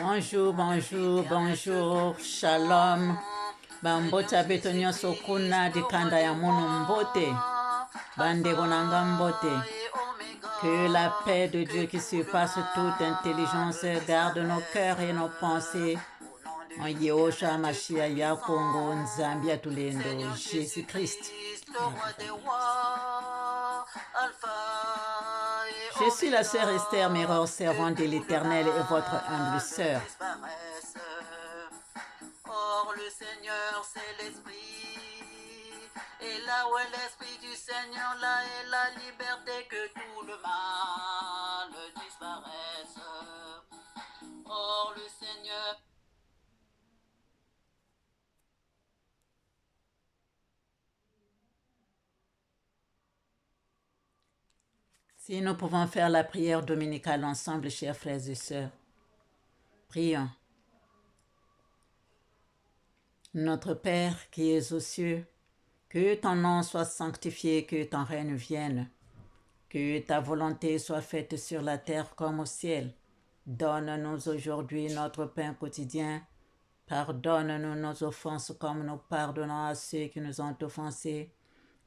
Bonjour, bonjour, bonjour, shalom. Bambota betonyo sokuna dikanda ya munu mbote. Bande gonanga mbote. Que la paix de Dieu qui surpasse toute intelligence garde nos cœurs et nos pensées. En Yehosha Mashiach ya Congo, Nzambia Tulendo, Jésus-Christ. Je suis la sœur Esther Mirror, servante de l'Éternel et votre humble sœur. Or le Seigneur c'est l'Esprit, et là où est l'Esprit du Seigneur, là est la liberté, que tout le mal disparaisse. Or le Seigneur... Si nous pouvons faire la prière dominicale ensemble, chers frères et sœurs, prions. Notre Père qui es aux cieux, que ton nom soit sanctifié, que ton règne vienne, que ta volonté soit faite sur la terre comme au ciel. Donne-nous aujourd'hui notre pain quotidien. Pardonne-nous nos offenses comme nous pardonnons à ceux qui nous ont offensés.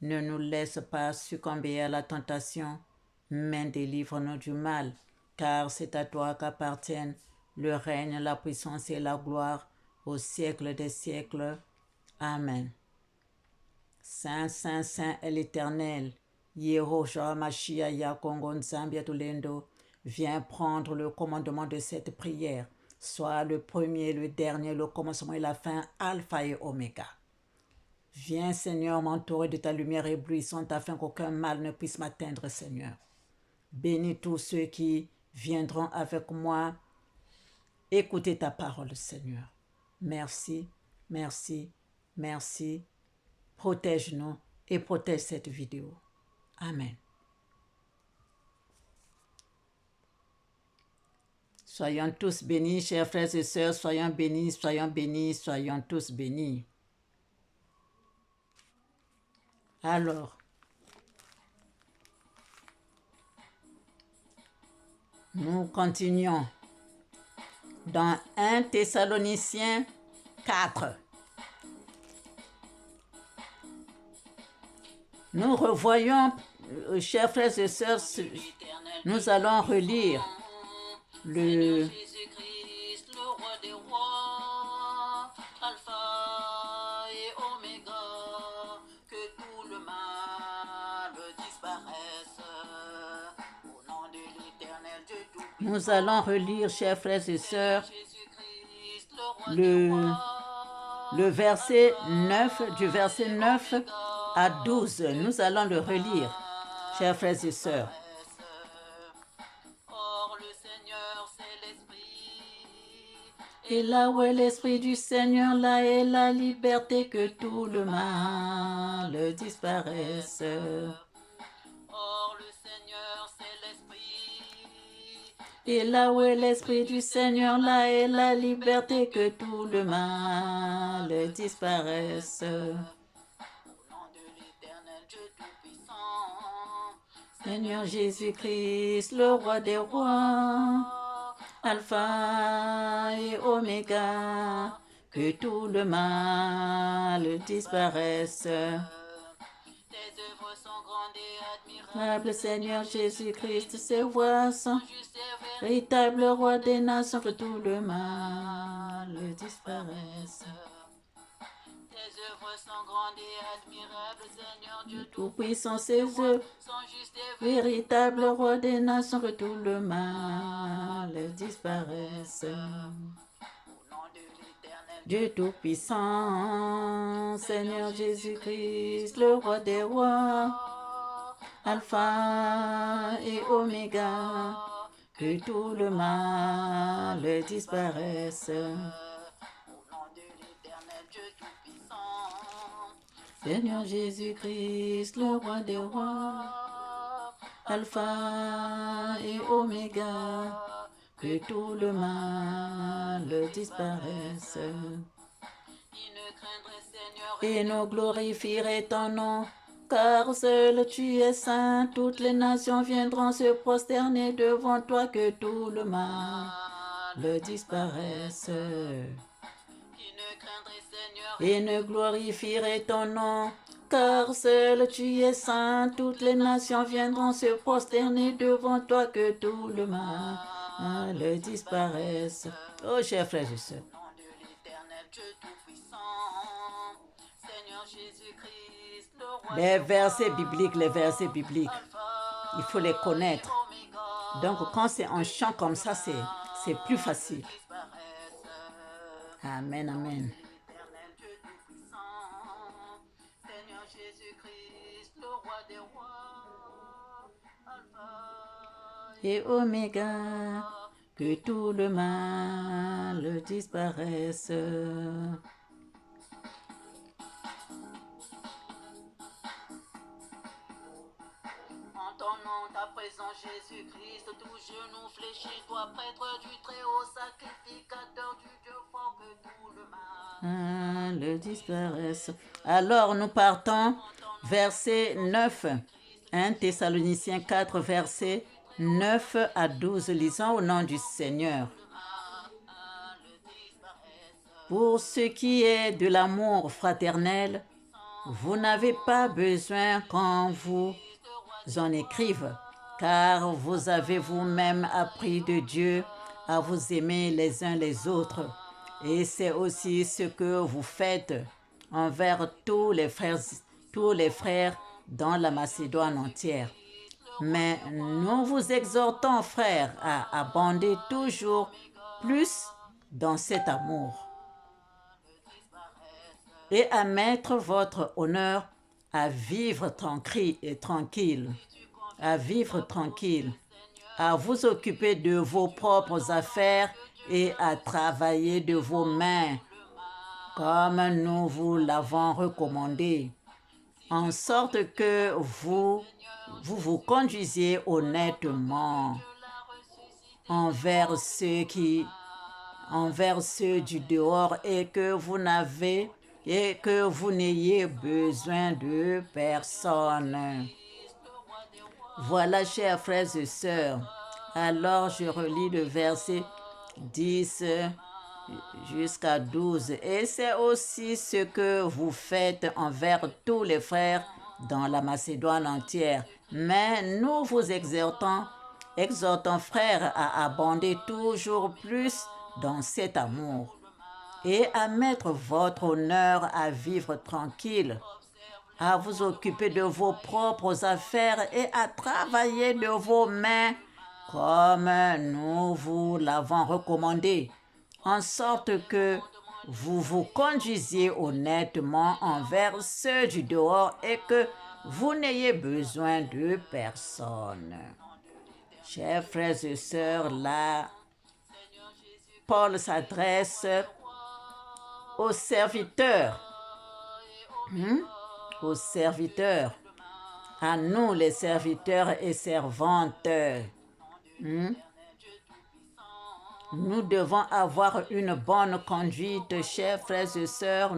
Ne nous laisse pas succomber à la tentation, mais délivre-nous du mal, car c'est à toi qu'appartiennent le règne, la puissance et la gloire au siècle des siècles. Amen. Saint, Saint, Saint est l'Éternel. Yehosha Mashiach ya Congo Nzambia Tulendo, viens prendre le commandement de cette prière. Sois le premier, le dernier, le commencement et la fin, Alpha et Oméga. Viens, Seigneur, m'entourer de ta lumière éblouissante afin qu'aucun mal ne puisse m'atteindre, Seigneur. Bénis tous ceux qui viendront avec moi écouter ta parole, Seigneur. Merci, merci, merci. Protège-nous et protège cette vidéo. Amen. Soyons tous bénis, chers frères et sœurs, soyons bénis, soyons bénis, soyons tous bénis. Alors, nous continuons dans 1 Thessaloniciens 4. Nous revoyons, chers frères et sœurs, nous allons relire le Jésus-Christ, le roi des rois, Alpha et Oméga, que tout le mal disparaisse. Au nom de l'Éternel Dieu tout-puissant. Nous allons relire, chers frères et sœurs, Jésus-Christ, le roi des rois, le verset 9, du verset 9 à 12. Nous allons le relire, chers frères et sœurs. Or le Seigneur c'est l'Esprit, Et là où est l'Esprit du Seigneur, là est la liberté, que tout le mal disparaisse. or le Seigneur c'est l'Esprit, Et là où est l'Esprit du Seigneur, là est la liberté, que tout le mal disparaisse. au nom de l'Éternel Dieu tout-puissant. Seigneur Jésus-Christ, le roi des rois, Alpha et Oméga, que tout le mal disparaisse. Tes œuvres sont grandes et admirables, Admirable Seigneur Jésus-Christ, ses voix sont juste et vraies. véritable roi des nations, que tout le mal disparaisse. Tes œuvres sont grandes et admirables, Seigneur Dieu Tout-puissant, ses œuvres, sont juste et vraies. véritable roi des nations, que tout le mal disparaisse. Au nom de l'Éternel Dieu Tout-Puissant, Seigneur Jésus-Christ, le roi des rois, Alpha et Oméga, que tout le mal disparaisse. Au nom de l'Éternel Dieu tout-puissant. Seigneur Jésus-Christ, le roi des rois, Alpha et Oméga, que tout le mal disparaisse. Il ne craindrait, Seigneur, Et nous glorifierait ton nom, car seul tu es saint. Toutes les nations viendront se prosterner devant toi, que tout le mal le disparaissent. Qui ne craindrait, Seigneur, Et ne glorifierait ton nom, car seul tu es saint. Toutes les nations viendront se prosterner devant toi, que tout le mal disparaisse. Oh, chers frères et sœurs, au nom de l'Éternel Dieu Tout-Puissant, Seigneur Jésus-Christ, le roi les des versets rois, bibliques, Alpha il faut les connaître. et Oméga, Donc, quand c'est un chant comme ça, c'est plus facile. disparaissent. Amen, amen. L'Éternel Dieu Tout-Puissant, Seigneur Jésus-Christ, le roi des rois, Alpha Et Oméga, que tout le mal disparaisse. En ton nom, ta présence, Jésus-Christ, tout genou fléchit, toi, prêtre du Très-Haut, sacrificateur du Dieu fort, que tout le mal Disparaisse. Alors nous partons, verset 9. 1 Thessaloniciens 4, verset 9 à 12. Lisons au nom du Seigneur. disparaissent. Pour ce qui est de l'amour fraternel, vous n'avez pas besoin qu'on vous en écrive, car vous avez vous-même appris de Dieu à vous aimer les uns les autres. Et c'est aussi ce que vous faites envers tous les frères dans la Macédoine entière. Mais nous vous exhortons, frères, à abonder toujours plus dans cet amour et à mettre votre honneur à vivre tranquille, à vous occuper de vos propres affaires et à travailler de vos mains, comme nous vous l'avons recommandé, en sorte que vous conduisiez honnêtement envers ceux du dehors et que vous n'ayez besoin de personne. Voilà, chers frères et sœurs. Alors je relis le verset 10 jusqu'à 12. Et c'est aussi ce que vous faites envers tous les frères dans la Macédoine entière. Mais nous vous exhortons, frères, à abonder toujours plus dans cet amour et à mettre votre honneur à vivre tranquille, à vous occuper de vos propres affaires et à travailler de vos mains comme nous vous l'avons recommandé, en sorte que vous vous conduisiez honnêtement envers ceux du dehors et que vous n'ayez besoin de personne. Chers frères et sœurs, là, Paul s'adresse aux serviteurs, à nous les serviteurs et servantes. Nous devons avoir une bonne conduite, chers frères et sœurs,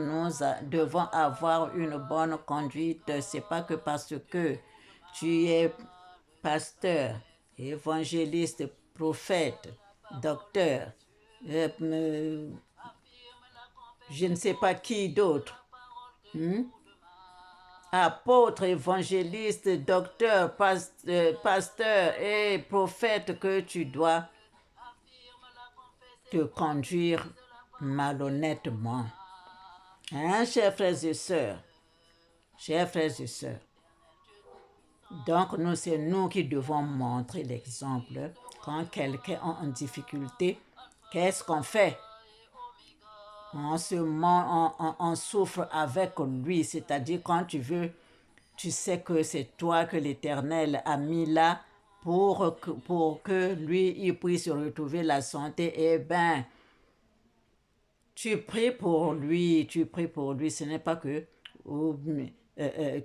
devons avoir une bonne conduite. C'est pas que parce que tu es pasteur, évangéliste, prophète, docteur, je ne sais pas qui d'autre, apôtre, évangéliste, docteur, pasteur et prophète, que tu dois te conduire malhonnêtement. Hein, chers frères et sœurs? Donc, c'est nous qui devons montrer l'exemple. Quand quelqu'un est en difficulté, qu'est-ce qu'on fait? On souffre avec lui, c'est-à-dire quand tu sais que c'est toi que l'Éternel a mis là pour que lui, il puisse retrouver la santé, eh bien, tu pries pour lui. Ce n'est pas que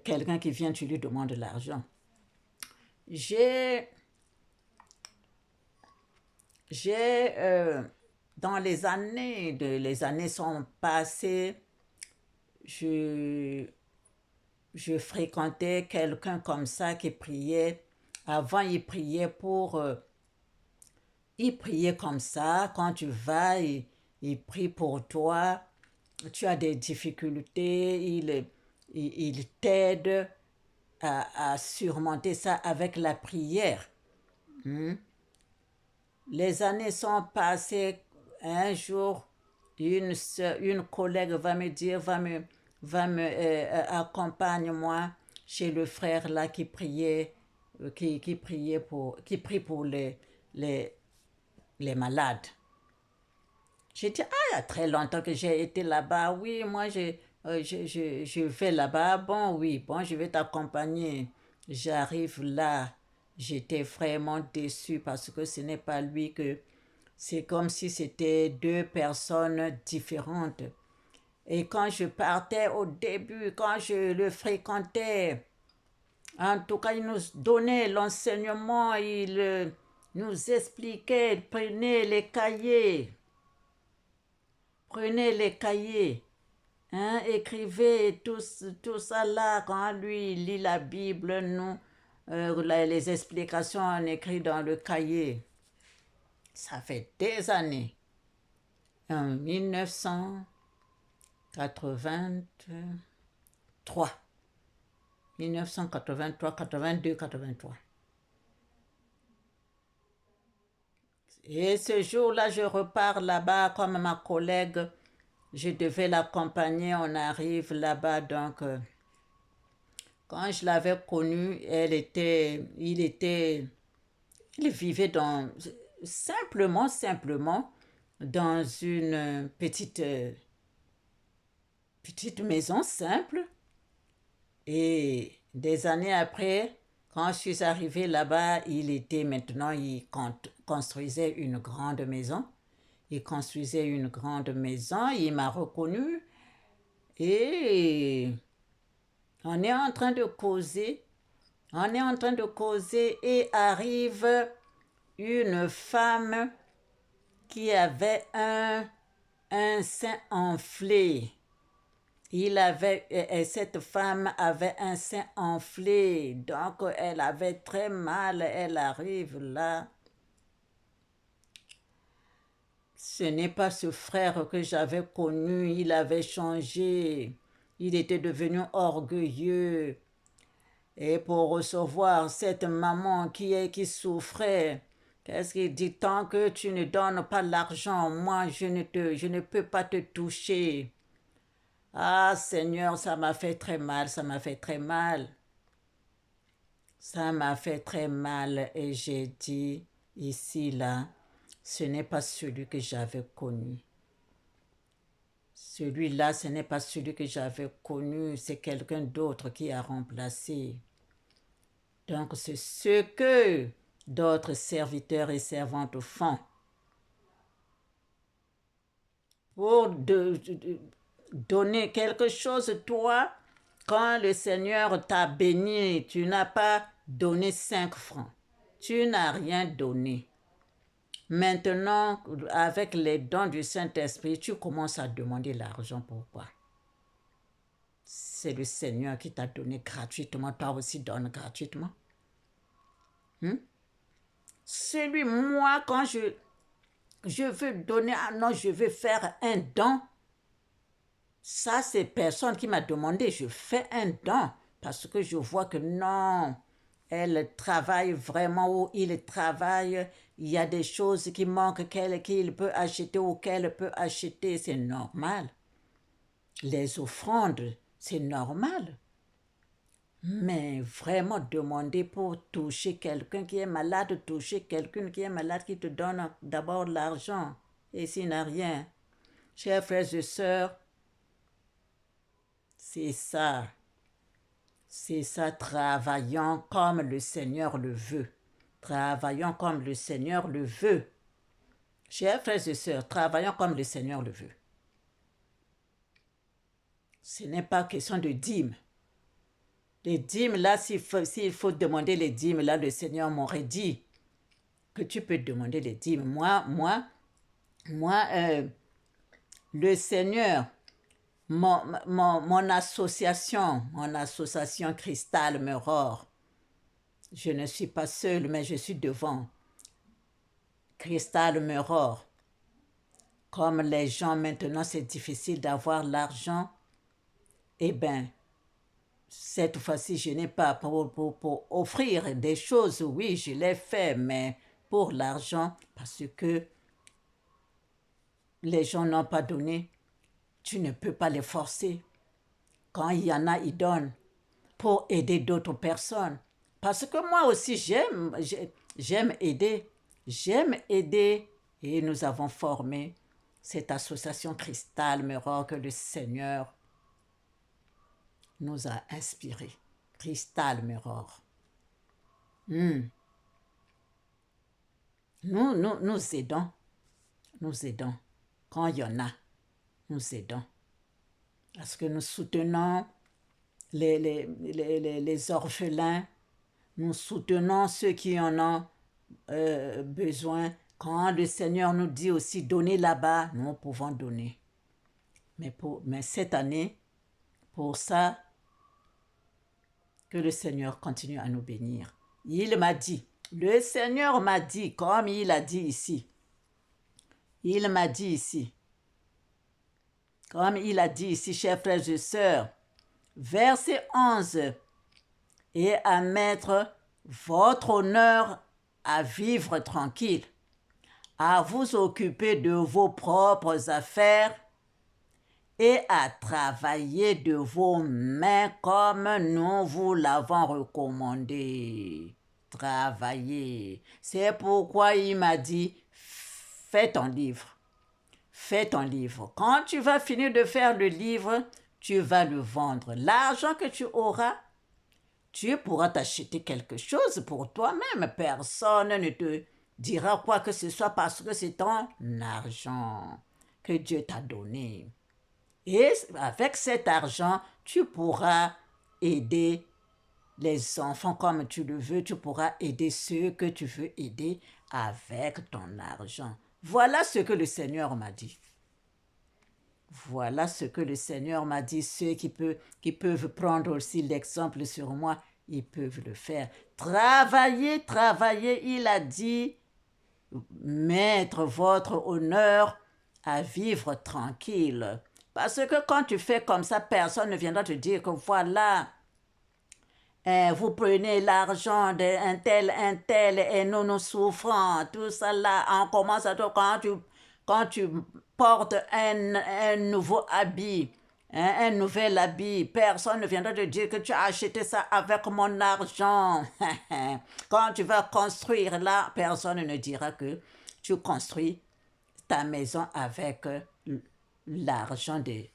quelqu'un qui vient, tu lui demandes de l'argent. Dans les années sont passées, je fréquentais quelqu'un comme ça qui priait. Avant, il priait pour il priait comme ça. Quand tu vas, il prie pour toi. Tu as des difficultés, il t'aide à surmonter ça avec la prière. Hmm. Les années sont passées. Un jour, une collègue va me dire, accompagne-moi chez le frère là qui priait, qui prie pour les, les malades. J'ai dit, ah, il y a très longtemps que j'ai été là-bas. Oui, moi, je vais là-bas. Bon, oui, bon, je vais t'accompagner. J'arrive là. J'étais vraiment déçue parce que ce n'est pas lui que... C'est comme si c'était deux personnes différentes. Et quand je partais au début, quand je le fréquentais, en tout cas, il nous donnait l'enseignement, il nous expliquait, il prenait les cahiers. Prenez les cahiers, hein, écrivez tout ça là. Quand lui lit la Bible, nous, les explications en écrit dans le cahier. Ça fait des années. En 1983. 1983, 82, 83. Et ce jour-là, je repars là-bas comme ma collègue. Je devais l'accompagner. On arrive là-bas. Donc, quand je l'avais connue, il vivait simplement, dans une petite maison simple. Et des années après, quand je suis arrivée là-bas, il construisait une grande maison. Il construisait une grande maison, il m'a reconnue et on est en train de causer. On est en train de causer et arrive une femme qui avait un sein enflé. Cette femme avait un sein enflé, donc elle avait très mal. Elle arrive là. Ce n'est pas ce frère que j'avais connu, il avait changé. Il était devenu orgueilleux. Et pour recevoir cette maman qui souffrait, qu'est-ce qu'il dit? Tant que tu ne donnes pas l'argent, moi je ne peux pas te toucher. Ah Seigneur, ça m'a fait très mal, ça m'a fait très mal. Ça m'a fait très mal et j'ai dit, ici, là, ce n'est pas celui que j'avais connu. Celui-là, ce n'est pas celui que j'avais connu, c'est quelqu'un d'autre qui a remplacé. Donc, c'est ce que d'autres serviteurs et servantes font. Pour donner quelque chose, toi, quand le Seigneur t'a béni, tu n'as pas donné 5 francs. Tu n'as rien donné. Maintenant, avec les dons du Saint-Esprit, tu commences à demander l'argent. Pourquoi? C'est le Seigneur qui t'a donné gratuitement. Toi aussi, donne gratuitement. Moi, quand je veux donner, ah non, je veux faire un don. Ça, c'est personne qui m'a demandé. Je fais un don parce que je vois que non, elle travaille vraiment où il travaille. Il y a des choses qui manquent qu'il peut acheter ou qu'elle peut acheter. C'est normal. Les offrandes, c'est normal. Mais vraiment demander pour toucher quelqu'un qui est malade, toucher quelqu'un qui est malade, qui te donne d'abord l'argent. Et s'il n'a rien. Chers frères et sœurs, c'est ça. C'est ça, travaillons comme le Seigneur le veut. Travaillons comme le Seigneur le veut. Chers frères et sœurs, travaillons comme le Seigneur le veut. Ce n'est pas question de dîmes. Les dîmes, là, s'il faut demander les dîmes, là, le Seigneur m'aurait dit que tu peux demander les dîmes. Moi, le Seigneur, mon association Cristal Meror, je ne suis pas seule, mais je suis devant. Cristal Mirror. Comme les gens maintenant, c'est difficile d'avoir l'argent, eh bien, cette fois-ci, je n'ai pas pour offrir des choses. Oui, je l'ai fait, mais pour l'argent, parce que les gens n'ont pas donné, tu ne peux pas les forcer. Quand il y en a, ils donnent pour aider d'autres personnes. Parce que moi aussi, j'aime aider. J'aime aider. Et nous avons formé cette association Cristal Mirror que le Seigneur nous a inspiré. Cristal Mirror. Nous aidons. Nous aidons. Quand il y en a, nous aidons. Parce que nous soutenons les orphelins, nous soutenons ceux qui en ont besoin. Quand le Seigneur nous dit aussi donner là-bas, nous pouvons donner. Mais cette année, pour ça, que le Seigneur continue à nous bénir. Il m'a dit, le Seigneur m'a dit, comme il a dit ici, il m'a dit ici, comme il a dit ici, chers frères et sœurs, verset 11, et à mettre votre honneur à vivre tranquille, à vous occuper de vos propres affaires et à travailler de vos mains comme nous vous l'avons recommandé. Travailler. C'est pourquoi il m'a dit, fais ton livre. Fais ton livre. Quand tu vas finir de faire le livre, tu vas le vendre. L'argent que tu auras, tu pourras t'acheter quelque chose pour toi-même. Personne ne te dira quoi que ce soit parce que c'est ton argent que Dieu t'a donné. Et avec cet argent, tu pourras aider les enfants comme tu le veux. Tu pourras aider ceux que tu veux aider avec ton argent. Voilà ce que le Seigneur m'a dit. Voilà ce que le Seigneur m'a dit. Ceux qui peuvent prendre aussi l'exemple sur moi, ils peuvent le faire. Travaillez, travaillez, il a dit, mettre votre honneur à vivre tranquille. Parce que quand tu fais comme ça, personne ne viendra te dire que voilà, vous prenez l'argent d'un tel, et nous souffrons, tout ça là, on commence à toi quand tu portes un nouveau habit, un nouvel habit, personne ne viendra te dire que tu as acheté ça avec mon argent. Quand tu vas construire là, personne ne dira que tu construis ta maison avec l'argent des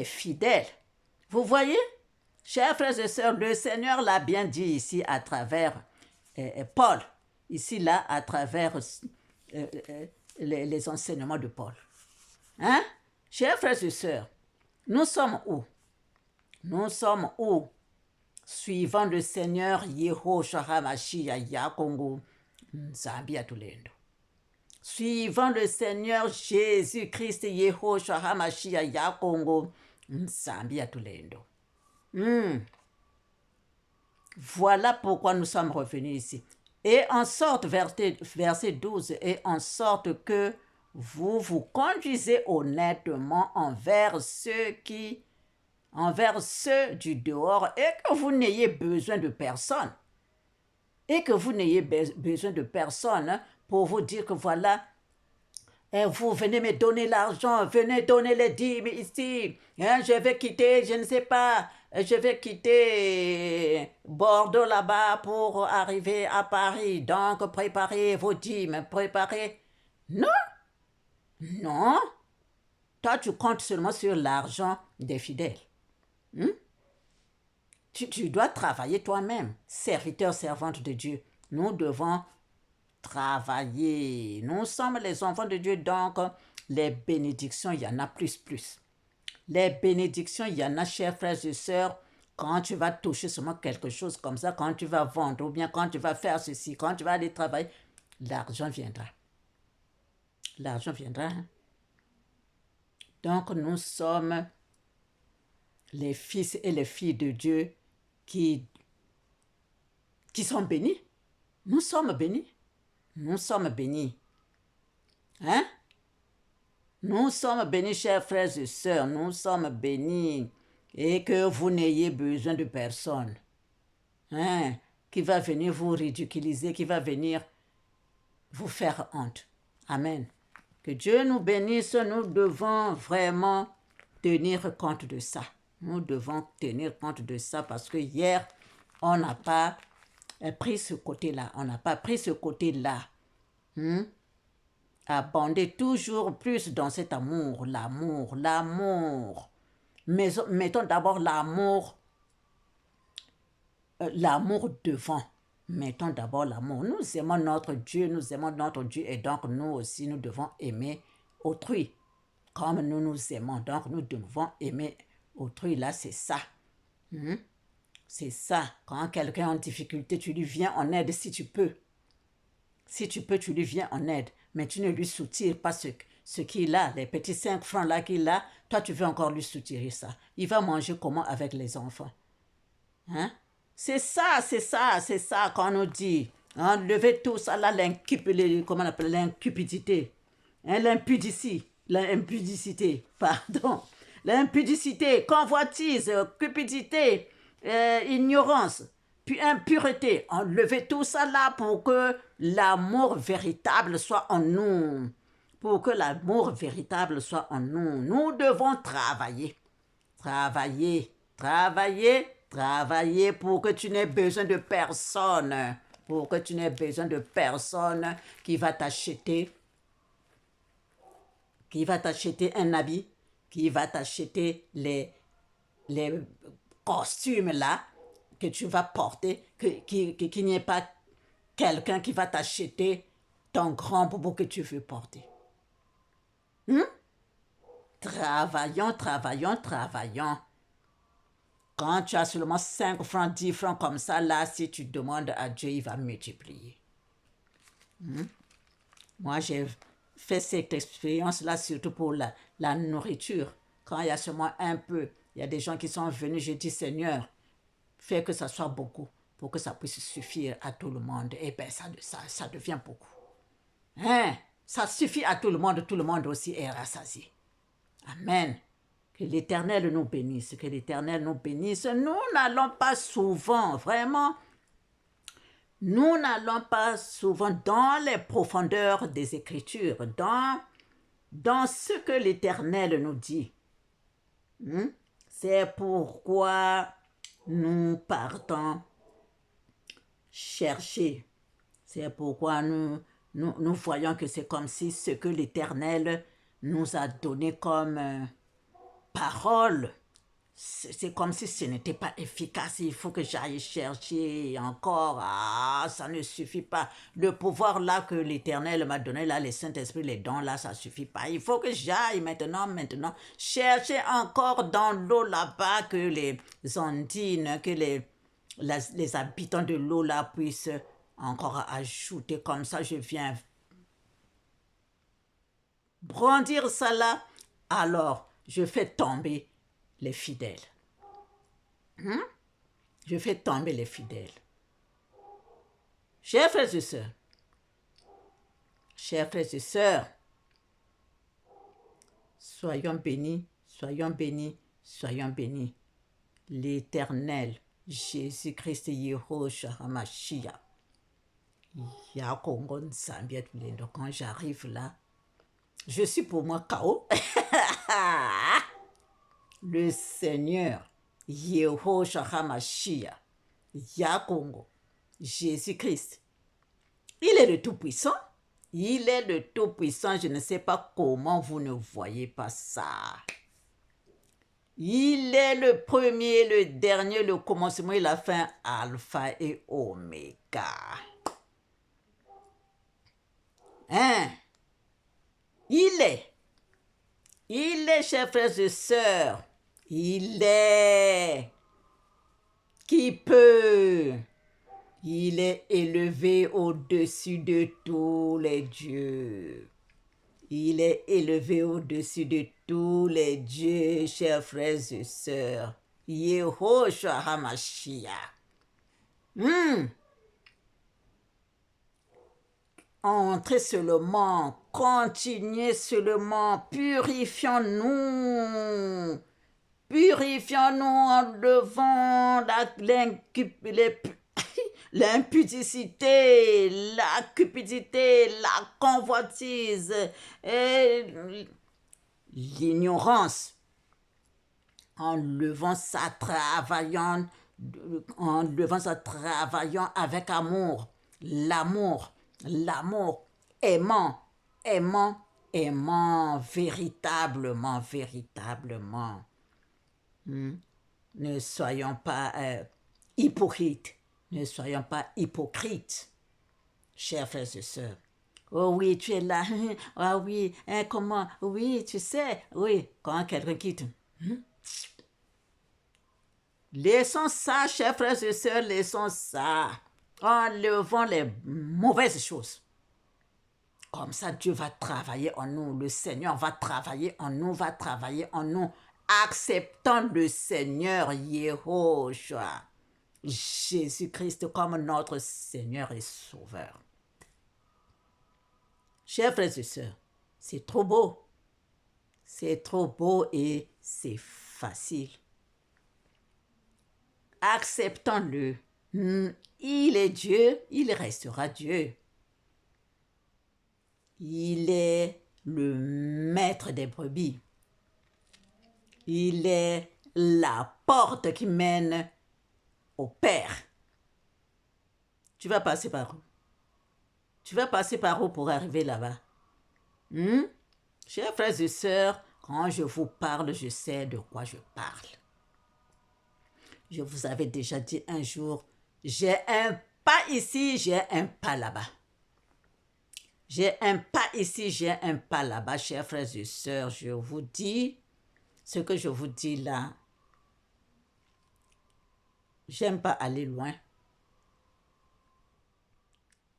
fidèles. Vous voyez? Chers frères et sœurs, le Seigneur l'a bien dit ici à travers Paul, ici là à travers les enseignements de Paul. Hein? Chers frères et sœurs, nous sommes où? Nous sommes où? Suivant le Seigneur Yehoshua HaMashiach Yakongo Zambia Tulendo. Suivant le Seigneur Jésus-Christ Yehoshua HaMashiach Yakongo Zambia Tulendo. Voilà pourquoi nous sommes revenus ici. Et en sorte, verset 12, et en sorte que vous vous conduisez honnêtement envers ceux du dehors et que vous n'ayez besoin de personne. Et que vous n'ayez besoin de personne pour vous dire que voilà, vous venez me donner l'argent, venez donner les dîmes ici, je vais quitter, je ne sais pas, je vais quitter Bordeaux là-bas pour arriver à Paris, donc préparez vos dîmes, préparez. Non, non, toi tu comptes seulement sur l'argent des fidèles. Tu dois travailler toi-même, serviteur, servante de Dieu. Nous devons travailler. Nous sommes les enfants de Dieu, donc les bénédictions, il y en a plus. Les bénédictions, il y en a, chers frères et sœurs, quand tu vas toucher seulement quelque chose comme ça, quand tu vas vendre, ou bien quand tu vas faire ceci, quand tu vas aller travailler, l'argent viendra. L'argent viendra. Hein? Donc nous sommes les fils et les filles de Dieu qui sont bénis. Nous sommes bénis. Nous sommes bénis. Hein? Nous sommes bénis, chers frères et sœurs. Nous sommes bénis. Et que vous n'ayez besoin de personne. Hein? Qui va venir vous ridiculiser, qui va venir vous faire honte. Amen. Que Dieu nous bénisse. Nous devons vraiment tenir compte de ça. Nous devons tenir compte de ça parce que hier, on n'a pas pris ce côté-là. On n'a pas pris ce côté-là. Abonder toujours plus dans cet amour. L'amour. Mais mettons d'abord l'amour devant. Mettons d'abord l'amour. Nous aimons notre Dieu et donc nous aussi nous devons aimer autrui comme nous nous aimons. Donc nous devons aimer autrui. Là, c'est ça. C'est ça. Quand quelqu'un est en difficulté, tu lui viens en aide si tu peux. Si tu peux, tu lui viens en aide. Mais tu ne lui soutires pas ce qu'il a, les petits 5 francs là qu'il a. Toi, tu veux encore lui soutirer ça. Il va manger comment avec les enfants? Hein? C'est ça qu'on nous dit. Enlevez tout ça là, comment on appelle l'incupidité. Hein, l'impudicité, pardon. L'impudicité, convoitise, cupidité, ignorance, puis impureté. Enlevez tout ça là pour que l'amour véritable soit en nous. Pour que l'amour véritable soit en nous. Nous devons travailler. Travailler pour que tu n'aies besoin de personne. Pour que tu n'aies besoin de personne qui va t'acheter un habit, qui va t'acheter les costumes là que tu vas porter, qu'il n'y ait pas quelqu'un qui va t'acheter ton grand boubou que tu veux porter. Travaillons. Quand tu as seulement 5 francs, 10 francs comme ça, là, si tu demandes à Dieu, il va multiplier. Moi, j'ai fait cette expérience-là surtout pour la nourriture. Quand il y a seulement un peu, il y a des gens qui sont venus, j'ai dit, Seigneur, fais que ça soit beaucoup pour que ça puisse suffire à tout le monde. Et bien, ça devient beaucoup. Hein? Ça suffit à tout le monde aussi est rassasié. Amen. Que l'Éternel nous bénisse, Nous n'allons pas souvent, vraiment, nous n'allons pas souvent dans les profondeurs des Écritures, dans ce que l'Éternel nous dit. C'est pourquoi nous partons chercher. C'est pourquoi nous voyons que c'est comme si ce que l'Éternel nous a donné comme parole, c'est comme si ce n'était pas efficace. Il faut que j'aille chercher encore. Ça ne suffit pas. Le pouvoir là que l'Éternel m'a donné, là, les Saint-Esprit, les dons là, ça ne suffit pas. Il faut que j'aille maintenant, chercher encore dans l'eau là-bas, que les ondines, que les habitants de l'eau là puissent encore ajouter. Comme ça, je viens brandir ça là. Alors, je fais tomber les fidèles. Je fais tomber les fidèles. Chers frères et sœurs, soyons bénis. L'Éternel, Jésus-Christ, Yehoshua HaMashiach. Quand j'arrive là, je suis pour moi KO. Le Seigneur, Yehoshua HaMashiach, Yakongo, Jésus-Christ, il est le Tout-Puissant. Je ne sais pas comment vous ne voyez pas ça. Il est le premier, le dernier, le commencement et la fin, Alpha et Oméga. Il est, chers frères et sœurs, il est qui peut. Il est élevé au-dessus de tous les dieux. Il est élevé au-dessus de tous les dieux, chers frères et sœurs. Yehoshua HaMashiach. Entrez seulement, continuez seulement, purifions-nous. Purifions-nous en levant l'impudicité, la cupidité, la convoitise, et l'ignorance, en levant sa travaillant, avec amour, l'amour, aimant, aimant véritablement. Ne soyons pas hypocrites. Ne soyons pas hypocrites, chers frères et sœurs. Oh oui, tu es là. Ah oui, hein, comment? Oui, tu sais. Oui, quand quelqu'un quitte. Laissons ça, chers frères et sœurs, laissons ça. Enlevons les mauvaises choses. Comme ça, Dieu va travailler en nous. Le Seigneur va travailler en nous, Acceptons le Seigneur Yehoshua, Jésus-Christ, comme notre Seigneur et Sauveur. Chers frères et sœurs, c'est trop beau. C'est trop beau et c'est facile. Acceptons-le. Il est Dieu, il restera Dieu. Il est le maître des brebis. Il est la porte qui mène au Père. Tu vas passer par où? Tu vas passer par où pour arriver là-bas? Chers frères et sœurs, quand je vous parle, je sais de quoi je parle. Je vous avais déjà dit un jour, j'ai un pas ici, j'ai un pas là-bas. J'ai un pas ici, j'ai un pas là-bas. Chers frères et sœurs, je vous dis, ce que je vous dis là, j'aime pas aller loin.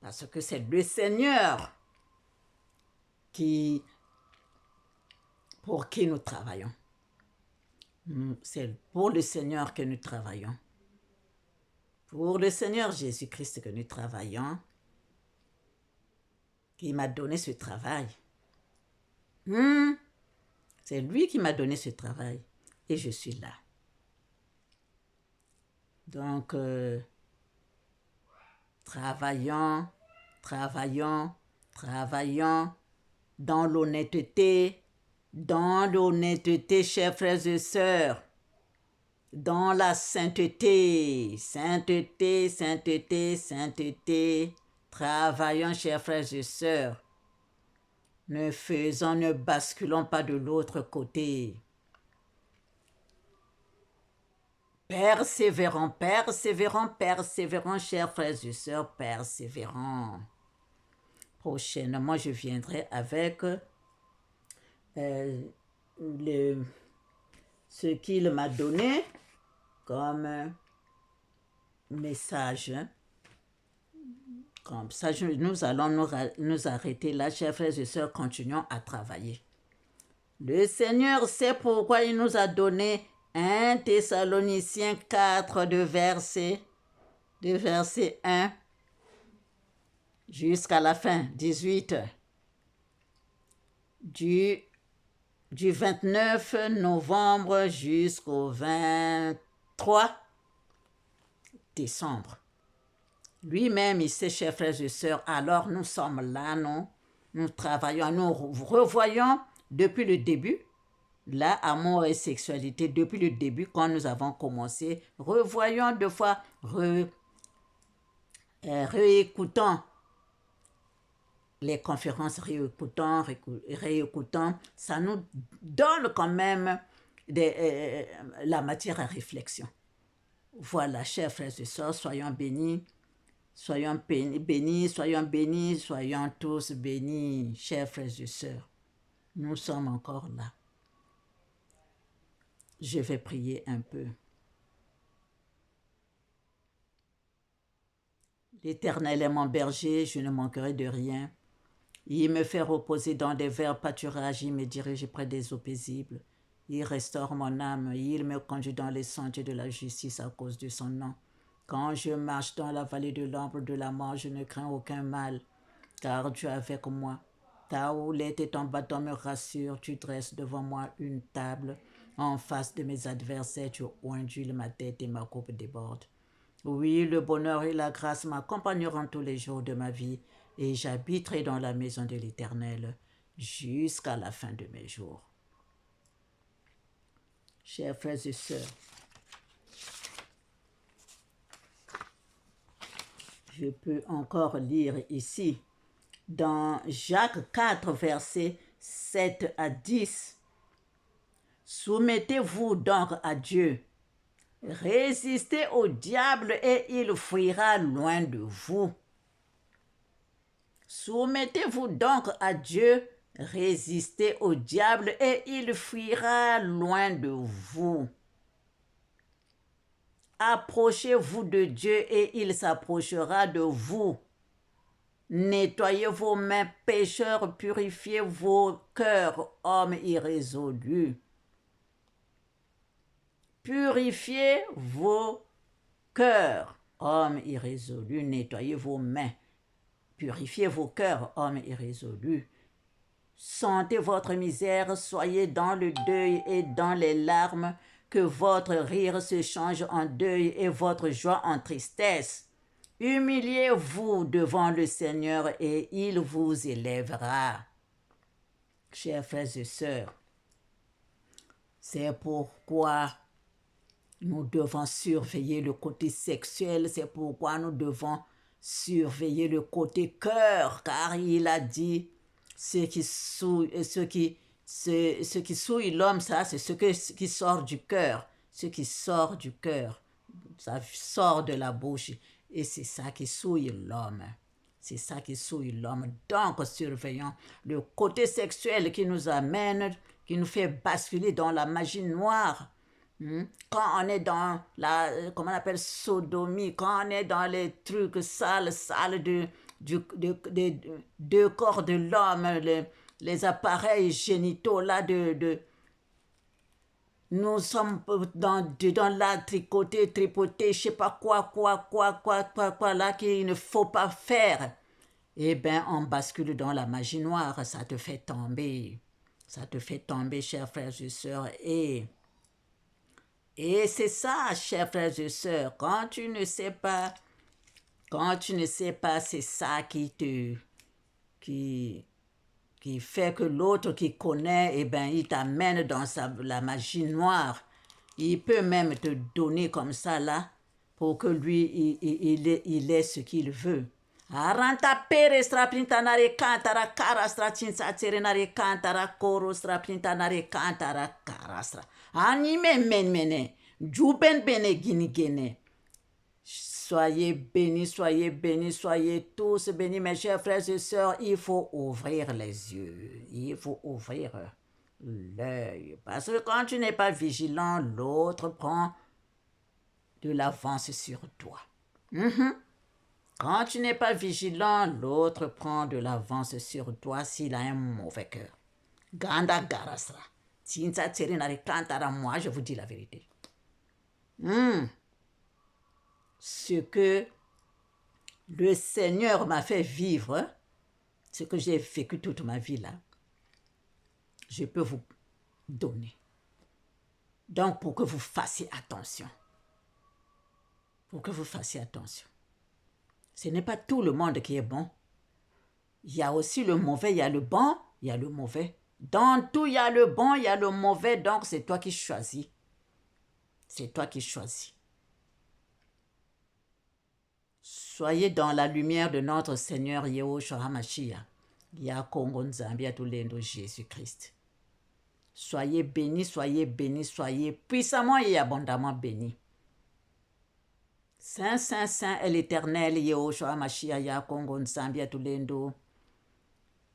Parce que c'est le Seigneur pour qui nous travaillons. C'est pour le Seigneur que nous travaillons. Pour le Seigneur Jésus-Christ que nous travaillons, qui m'a donné ce travail. C'est lui qui m'a donné ce travail. Et je suis là. Donc, travaillons dans l'honnêteté, chers frères et sœurs, dans la sainteté, travaillons, chers frères et sœurs, ne basculons pas de l'autre côté. Persévérons, chers frères et sœurs, persévérons. Prochainement, je viendrai avec ce qu'il m'a donné comme message. Comme ça, nous allons nous arrêter là, chers frères et sœurs, continuons à travailler. Le Seigneur sait pourquoi il nous a donné 1 Thessaloniciens 4 de verset 1 jusqu'à la fin, 18. Du 29 novembre jusqu'au 23 décembre. Lui-même, il sait, chers frères et sœurs, alors nous sommes là, nous travaillons, nous revoyons depuis le début, là, amour et sexualité, depuis le début, quand nous avons commencé, revoyons deux fois, réécoutons les conférences, réécoutons, ça nous donne quand même la matière à réflexion. Voilà, chers frères et sœurs, soyons bénis. Soyons tous bénis, chers frères et sœurs. Nous sommes encore là. Je vais prier un peu. L'Éternel est mon berger, je ne manquerai de rien. Il me fait reposer dans des verts pâturages, il me dirige près des eaux paisibles. Il restaure mon âme, il me conduit dans les sentiers de la justice à cause de son nom. Quand je marche dans la vallée de l'ombre de la mort, je ne crains aucun mal, car tu es avec moi. Ta houlette et ton bâton me rassurent. Tu dresses devant moi une table en face de mes adversaires. Tu ondules ma tête et ma coupe déborde. Oui, le bonheur et la grâce m'accompagneront tous les jours de ma vie, et j'habiterai dans la maison de l'Éternel jusqu'à la fin de mes jours. Chers frères et sœurs, je peux encore lire ici, dans Jacques 4, versets 7 à 10. Soumettez-vous donc à Dieu. Résistez au diable et il fuira loin de vous. Soumettez-vous donc à Dieu, résistez au diable et il fuira loin de vous. Approchez-vous de Dieu et il s'approchera de vous. Nettoyez vos mains, pécheurs, purifiez vos cœurs, hommes irrésolus. Purifiez vos cœurs, hommes irrésolus. Nettoyez vos mains. Purifiez vos cœurs, hommes irrésolus. Sentez votre misère, soyez dans le deuil et dans les larmes, que votre rire se change en deuil et votre joie en tristesse. Humiliez-vous devant le Seigneur et il vous élèvera. Chers frères et sœurs, c'est pourquoi nous devons surveiller le côté sexuel, c'est pourquoi nous devons surveiller le côté cœur, car il a dit, ce qui souille l'homme, ça, c'est ce qui sort du cœur. Ce qui sort du cœur, ça sort de la bouche, et c'est ça qui souille l'homme. C'est ça qui souille l'homme. Donc, surveillons le côté sexuel qui nous amène, qui nous fait basculer dans la magie noire. Quand on est dans la, comment on appelle, sodomie, quand on est dans les trucs sales de corps de l'homme, les appareils génitaux là nous sommes dans la tripoter, je sais pas quoi là qu'il ne faut pas faire. Eh bien, on bascule dans la magie noire, ça te fait tomber. Ça te fait tomber, chers frères et sœurs, et c'est ça, chers frères et sœurs, quand tu ne sais pas, c'est ça qui fait que l'autre qui connaît, eh ben, il t'amène dans la magie noire. Il peut même te donner comme ça là, pour que lui, il ait ce qu'il veut. Aranta pere strapintanare cantara carastra cinsacerenare cantara coro strapintanare cantara carastra. Anime menmene, juben bene guinigene. Soyez bénis, soyez tous bénis, mes chers frères et sœurs. Il faut ouvrir les yeux, il faut ouvrir l'œil. Parce que quand tu n'es pas vigilant, l'autre prend de l'avance sur toi. Quand tu n'es pas vigilant, l'autre prend de l'avance sur toi s'il a un mauvais cœur. Ganda garasra. Moi, je vous dis la vérité. Ce que le Seigneur m'a fait vivre, ce que j'ai vécu toute ma vie là, je peux vous donner. Donc, pour que vous fassiez attention. Pour que vous fassiez attention. Ce n'est pas tout le monde qui est bon. Il y a aussi le mauvais, il y a le bon, il y a le mauvais. Dans tout, il y a le bon, il y a le mauvais, donc c'est toi qui choisis. C'est toi qui choisis. Soyez dans la lumière de notre Seigneur Yehoshua HaMashiach. Ya Kongo Nzambia Tulendo Jésus-Christ. Soyez bénis, soyez puissamment et abondamment bénis. Saint, Saint, Saint est l'Éternel Yehoshua HaMashiach Ya Kongo Nzambia Tulendo.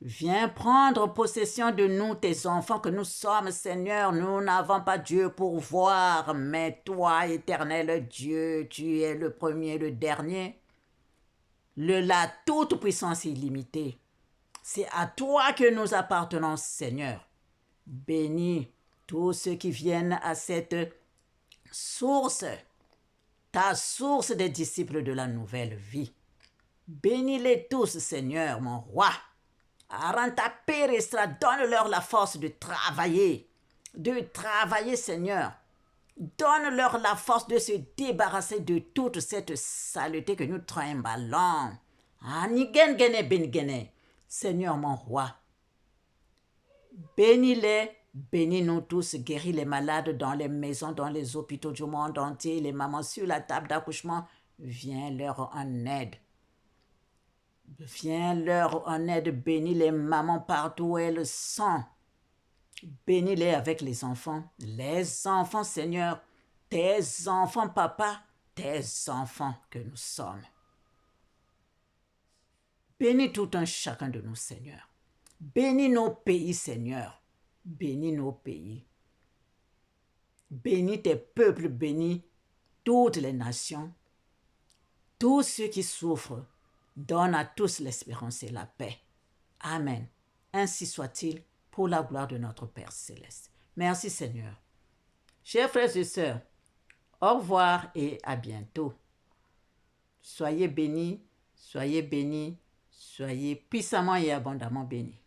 Viens prendre possession de nous, tes enfants que nous sommes, Seigneur. Nous n'avons pas Dieu pour voir, mais toi, éternel Dieu, tu es le premier, le dernier. La toute puissance illimitée. C'est à toi que nous appartenons, Seigneur. Bénis tous ceux qui viennent à cette source, ta source des disciples de la nouvelle vie. Bénis-les tous, Seigneur, mon roi. Rends ta paix restera, donne-leur la force de travailler, Seigneur. Donne-leur la force de se débarrasser de toute cette saleté que nous trimballons. Seigneur, mon roi, bénis-les, bénis-nous tous, guéris les malades dans les maisons, dans les hôpitaux du monde entier, les mamans sur la table d'accouchement, viens leur en aide. Viens leur en aide, bénis les mamans partout où elles sont. Bénis-les avec les enfants, Seigneur, tes enfants, papa, tes enfants que nous sommes. Bénis tout un chacun de nous, Seigneur. Bénis nos pays, Seigneur. Bénis nos pays. Bénis tes peuples, bénis toutes les nations. Tous ceux qui souffrent, donne à tous l'espérance et la paix. Amen. Ainsi soit-il pour la gloire de notre Père céleste. Merci Seigneur. Chers frères et sœurs, au revoir et à bientôt. Soyez bénis, soyez puissamment et abondamment bénis.